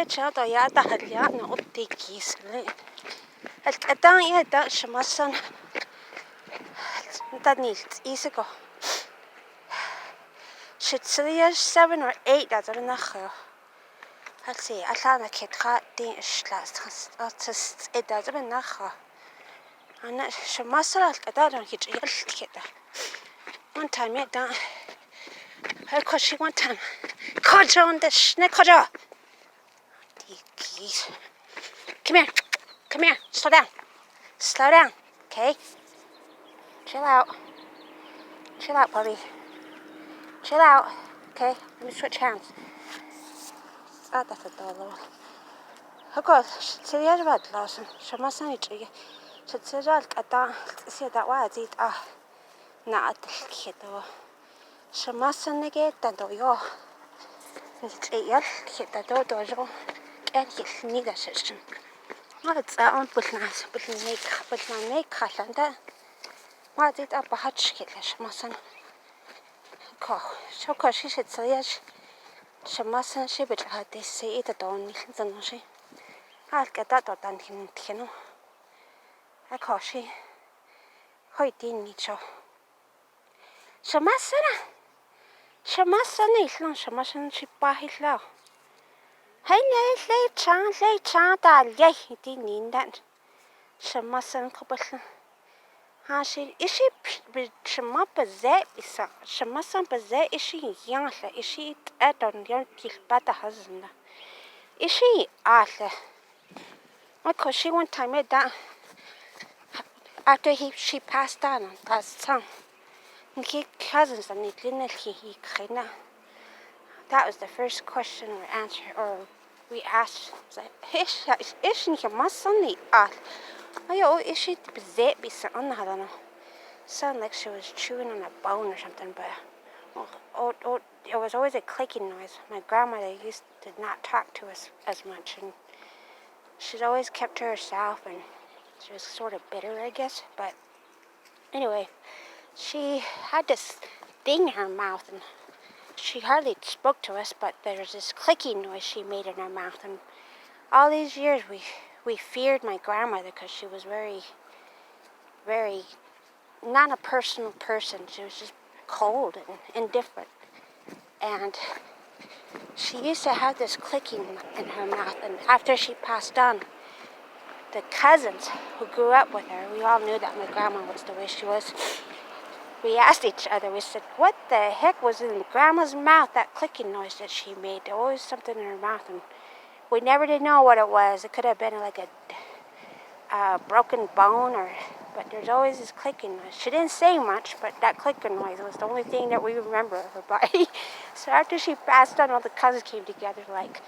child or yada had yada or take easily. I don't yet Dutch my son. That needs easy go. Should see 7 or 8 that's enough. Let's see, I thought I could cut the last it doesn't enough. And that she must have that on his kid. One time, yet down. Of course, she one time. Codger on the snake codger. Geese. Come here. Come here. Slow down. Slow down. Okay? Chill out. Chill out, puppy. Chill out. Okay? Let me switch hands. Ah, that's a dollar. Of course, she is red, Lawson. She must need to. She says, I don't see that why I did. Ah, not the kid though. She mustn't get that door. It's a year, hit the door, and his neither session. Well, it's our own business, but my make calendar. What did up a hutch kid? She mustn't. So, course, she should say, she mustn't, she would have this say it at all, than she. I'll get that or done him, you know. I call she. Hoy didn't need so. She mustn't. She mustn't, she mustn't, she buy his law. Hey, lay chance, that yay, he didn't need that. She mustn't couple. She is she must possess, she mustn't possess, is she young, is she at on your kill better husband? Is she Arthur? Because she one time made that after she passed on last song. And he cousins and it didn't he kinda. That was the first question or answer or we asked like is she your mustn't oh, is she possessed by something? I don't know. Sounded like she was chewing on a bone or something, but it was always a clicking noise. My grandmother did not talk to us as much, and she's always kept to herself, and she was sort of bitter, I guess. But anyway, she had this thing in her mouth, and she hardly spoke to us, but there was this clicking noise she made in her mouth, and all these years we feared my grandmother because she was very, very not a personal person. She was just cold and indifferent. And she used to have this clicking in her mouth. And after she passed on, the cousins who grew up with her, we all knew that my grandma was the way she was. We asked each other, we said, what the heck was in grandma's mouth, that clicking noise that she made? There was always something in her mouth, and we never did know what it was. It could have been like a broken bone, but there's always this clicking noise. She didn't say much, but that clicking noise was the only thing that we remember of her by. So after she passed on, all the cousins came together like,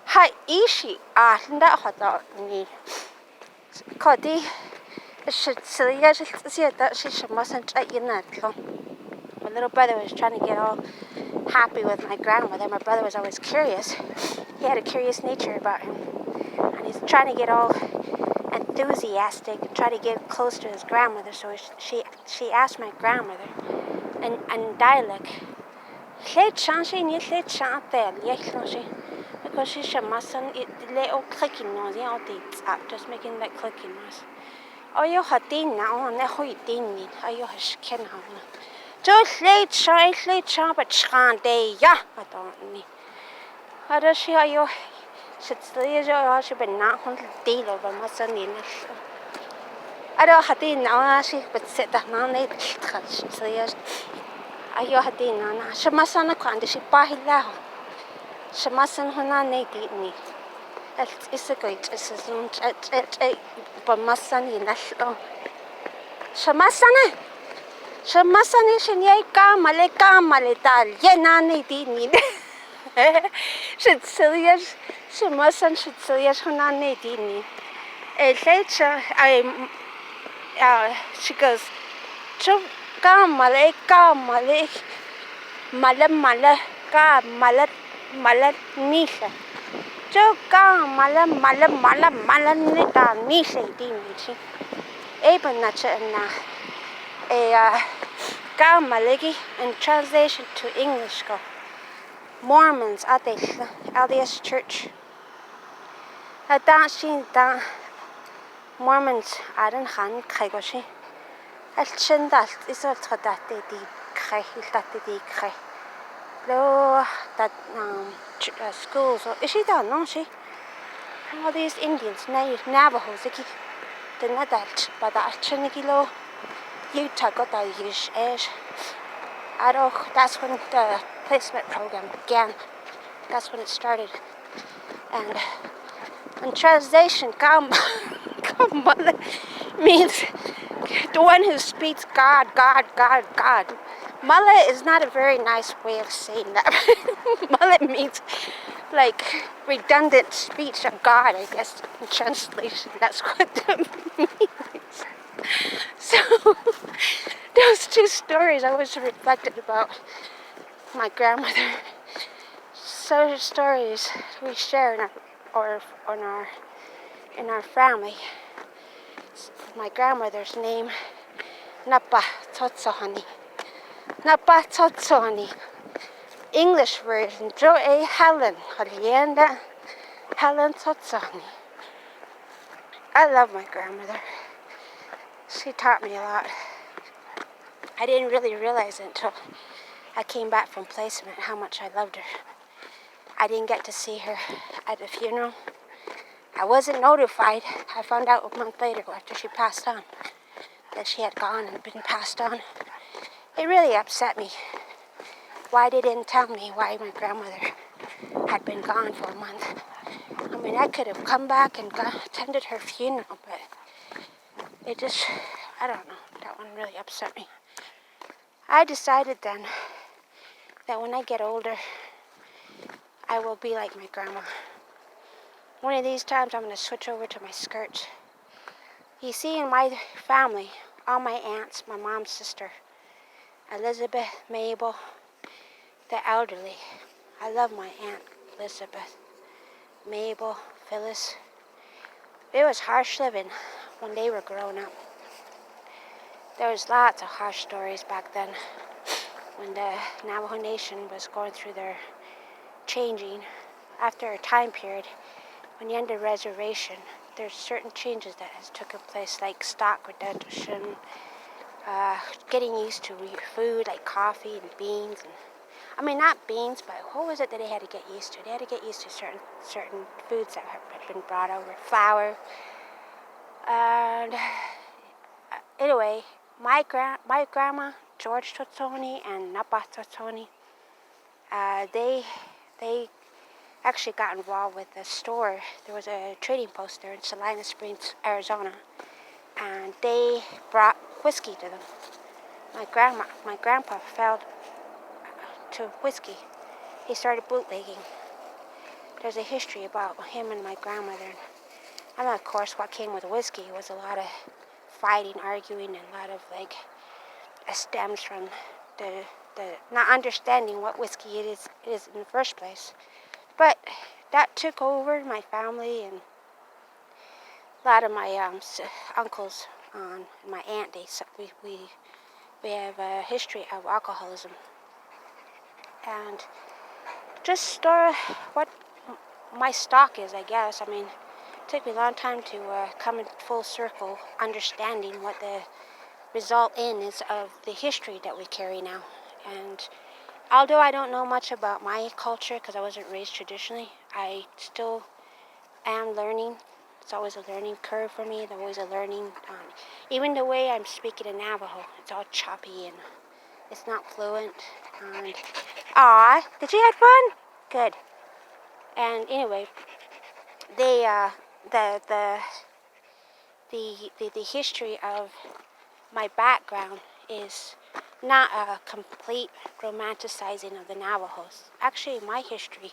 hi, ishi, that hot dog me. Cody, she that she mustn't eat in that. My little brother was trying to get all happy with my grandmother. My brother was always curious. He had a curious nature about him. And he's trying to get all enthusiastic and try to get close to his grandmother. So she asked my grandmother in dialect, because she mustn't eat the little clicking noise, just making that clicking noise. Oh, you had din now, and I didn't need. Oh, you can have just late shot, but shan day, yeah, I don't need. How does she, you should say, you should be not on the deal over my son in it. I don't have din now, she would sit down on it. I had din now, she must on a quantity, she buy it now. She mustn't have need me. It's a great, it's a but my son in that. She mustn't. She mustn't. She need kamale tal. Yena need. She'd serious. She mustn't. She'd serious. Who not need me. Later, she goes. So kamale. Mala nisha. So mala nita nisha dimichi. Eben na malegi in translation to English go. Mormons at the LDS Church. Da sin da Mormons aran han kaigoshi. Al chendal isol tradate di kai hiltate di kai. Lo that schools or is she done, no she? All these Indians, Navajos, the nadalt, but the Chinigilo, Utah got that use as that's when the placement program began. That's when it started. And in translation, Kamala means the one who speaks God, God, God, God. Mullah is not a very nice way of saying that. Mullah means like redundant speech of God, I guess, in translation. That's what that means. So, those two stories I was reflected about my grandmother. So stories we share in our family. My grandmother's name, Nabah Totsohani. Nabah Totsohani. English version, Joe Helen, Holienda Helen Totsohani. I love my grandmother. She taught me a lot. I didn't really realize it until I came back from placement how much I loved her. I didn't get to see her at the funeral. I wasn't notified. I found out a month later after she passed on that she had gone and been passed on. It really upset me. Why they didn't tell me why my grandmother had been gone for a month. I mean, I could have come back and attended her funeral, but it just, I don't know, that one really upset me. I decided then that when I get older, I will be like my grandma. One of these times I'm going to switch over to my skirts. You see, in my family, all my aunts, my mom's sister, Elizabeth, Mabel, the elderly. I love my aunt Elizabeth, Mabel, Phyllis. It was harsh living when they were growing up. There was lots of harsh stories back then when the Navajo Nation was going through their changing. After a time period, when you're under reservation, there's certain changes that has taken place, like stock reduction, getting used to your food, like coffee and beans. I mean, not beans, but what was it that they had to get used to? They had to get used to certain foods that had been brought over, flour. And anyway, my grandma, George Totsoni and Nabah Totsoni, they actually got involved with a store. There was a trading post there in Salina Springs, Arizona, and they brought whiskey to them. My grandpa fell to whiskey. He started bootlegging. There's a history about him and my grandmother. And of course, what came with whiskey was a lot of fighting, arguing, and a lot of it stems from the not understanding what whiskey it is in the first place. But that took over my family, and a lot of my uncles and my aunt, we have a history of alcoholism. And just what my stock is, I guess. I mean, it took me a long time to come in full circle, understanding what the result is of the history that we carry now. And although I don't know much about my culture because I wasn't raised traditionally, I still am learning. It's always a learning curve for me. It's always a learning. Even the way I'm speaking in Navajo, it's all choppy and it's not fluent. And did you have fun? Good. And anyway, the history of my background is not a complete romanticizing of the Navajos. Actually, my history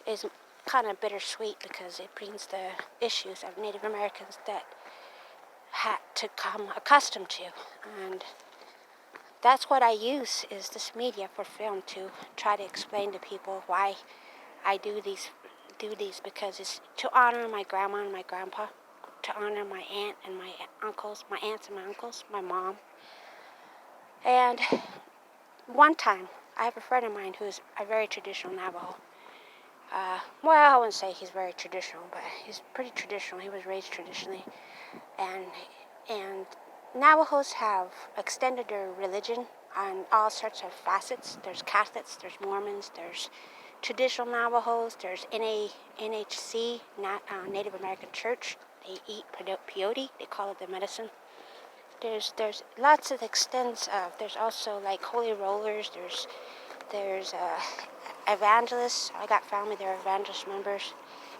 is kind of bittersweet because it brings the issues of Native Americans that had to come accustomed to. And that's what I use is this media for film to try to explain to people why I do these because it's to honor my grandma and my grandpa, to honor my aunt and my uncles, my aunts and my uncles, my mom. And one time, I have a friend of mine who's a very traditional Navajo, Well, I wouldn't say he's very traditional, but he's pretty traditional. He was raised traditionally, and Navajos have extended their religion on all sorts of facets. There's Catholics, there's Mormons, there's traditional Navajos, there's NHC, Native American Church. They eat peyote. They call it the medicine. There's lots of extents of. There's also like holy rollers. There's evangelists. I got family. They're evangelist members.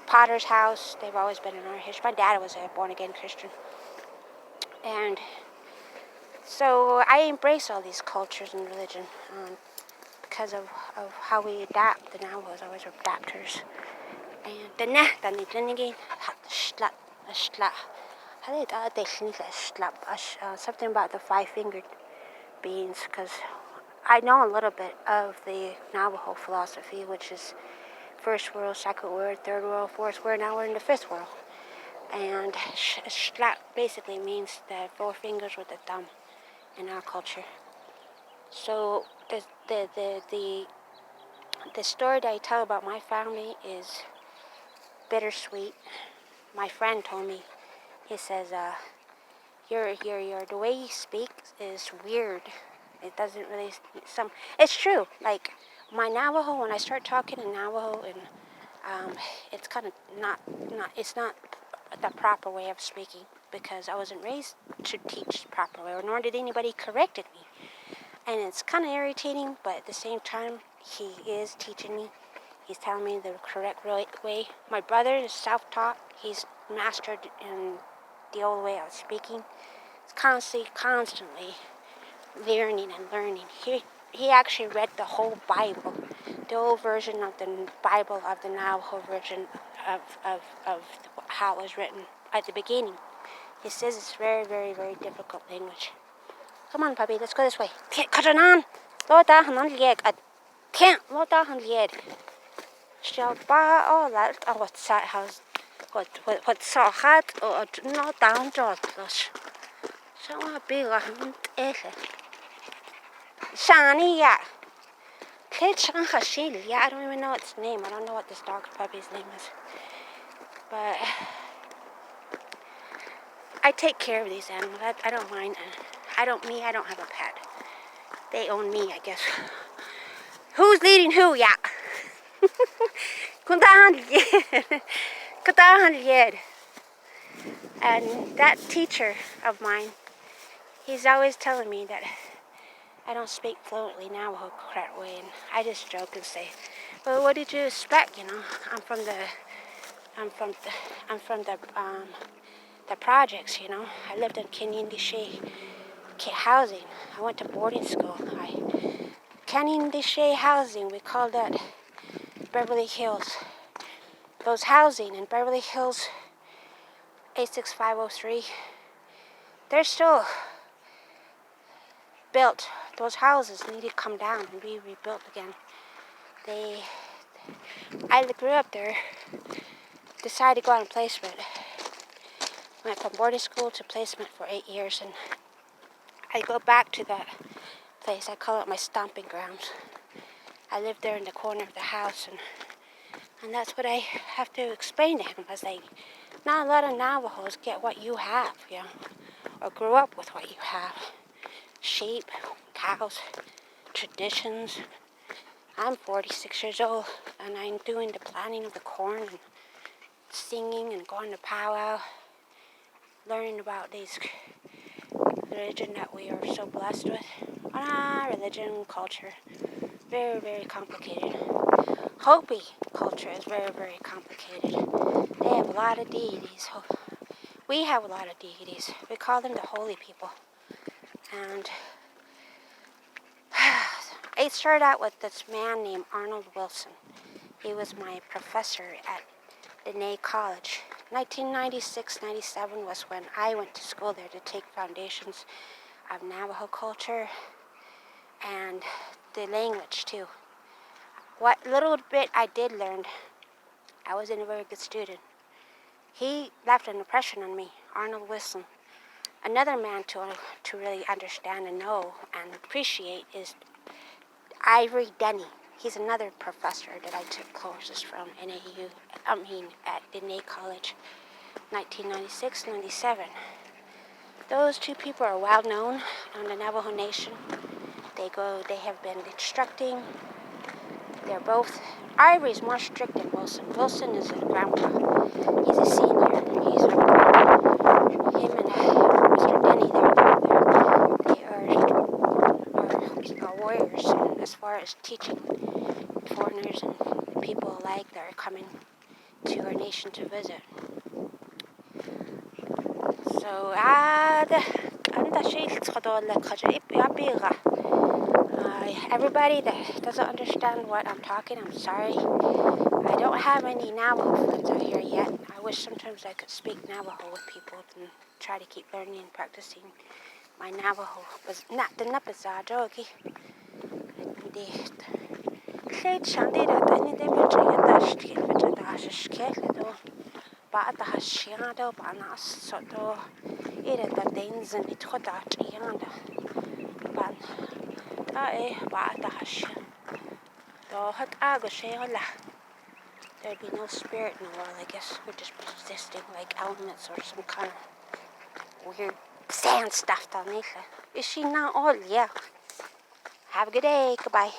Potter's House. They've always been in our history. My dad was a born again Christian, and so I embrace all these cultures and religion because of how we adapt. The Navajos always were adapters. And the something about the five-fingered beings, because I know a little bit of the Navajo philosophy, which is first world, second world, third world, fourth world. Now we're in the fifth world. And shla basically means the four fingers with the thumb in our culture. So the story that I tell about my family is bittersweet. My friend told me, he says, the way you speak is weird. It doesn't really it's true. Like my Navajo, when I start talking in Navajo, and it's kind of not it's not the proper way of speaking, because I wasn't raised to teach the proper way, nor did anybody corrected me. And it's kind of irritating, but at the same time, he is teaching me. He's telling me the correct way. My brother is self-taught. He's mastered in the old way of speaking. It's constantly learning and learning. He actually read the whole Bible, the old version of the Bible of the Navajo version of how it was written at the beginning. He says it's very, very, very difficult language. Come on, puppy, let's go this way. Kajanan, Loda Hanlieg, a can't Loda Hanlieg. Shall buy all that, or what side house, what saw hat, or not down George. So a big Shani, yeah. Yeah, I don't even know its name. I don't know what this dog puppy's name is. But I take care of these animals. I don't mind. I don't have a pet. They own me, I guess. Who's leading who, yeah? And that teacher of mine, he's always telling me that I don't speak fluently Navajo correct way, and I just joke and say, "Well, what did you expect? You know, I'm from the projects. You know, I lived in Canyon-de-Shea housing. I went to boarding school. Canyon-de-Shea housing, we call that Beverly Hills. Those housing in Beverly Hills, 86503, they're still built. Those houses need to come down and be rebuilt again. I grew up there, decided to go on placement. Went from boarding school to placement for 8 years, and I go back to that place. I call it my stomping grounds. I live there in the corner of the house, and that's what I have to explain to him. I was like, not a lot of Navajos get what you have, you know, or grew up with what you have. Sheep, cows, traditions. I'm 46 years old, and I'm doing the planting of the corn and singing and going to powwow, learning about these religion that we are so blessed with. Religion, culture, very, very complicated. Hopi culture is very, very complicated. They have a lot of deities. We have a lot of deities. We call them the holy people. And it started out with this man named Arnold Wilson. He was my professor at Dene College. 1996-97 was when I went to school there to take foundations of Navajo culture and the language too. What little bit I did learn, I wasn't a very good student. He left an impression on me, Arnold Wilson. Another man to really understand and know and appreciate is Ivory Denny. He's another professor that I took courses from at Diné College, 1996, 97. Those two people are well known on the Navajo Nation. They have been instructing. They're both, Ivory's more strict than Wilson. Wilson is a grandpa. He's a senior. Him and Mr. Denny, they are warriors as far as teaching foreigners and people alike that are coming to our nation to visit. So, everybody that doesn't understand what I'm talking, I'm sorry. I don't have any Navajo friends out here yet. I wish sometimes I could speak Navajo with people and try to keep learning and practicing my Navajo. But not the Napazajogi. There'd be no spirit in the world, I guess. We're just existing like elements or some kind of weird sand stuff down there. Is she not old? Yeah. Have a good day. Goodbye.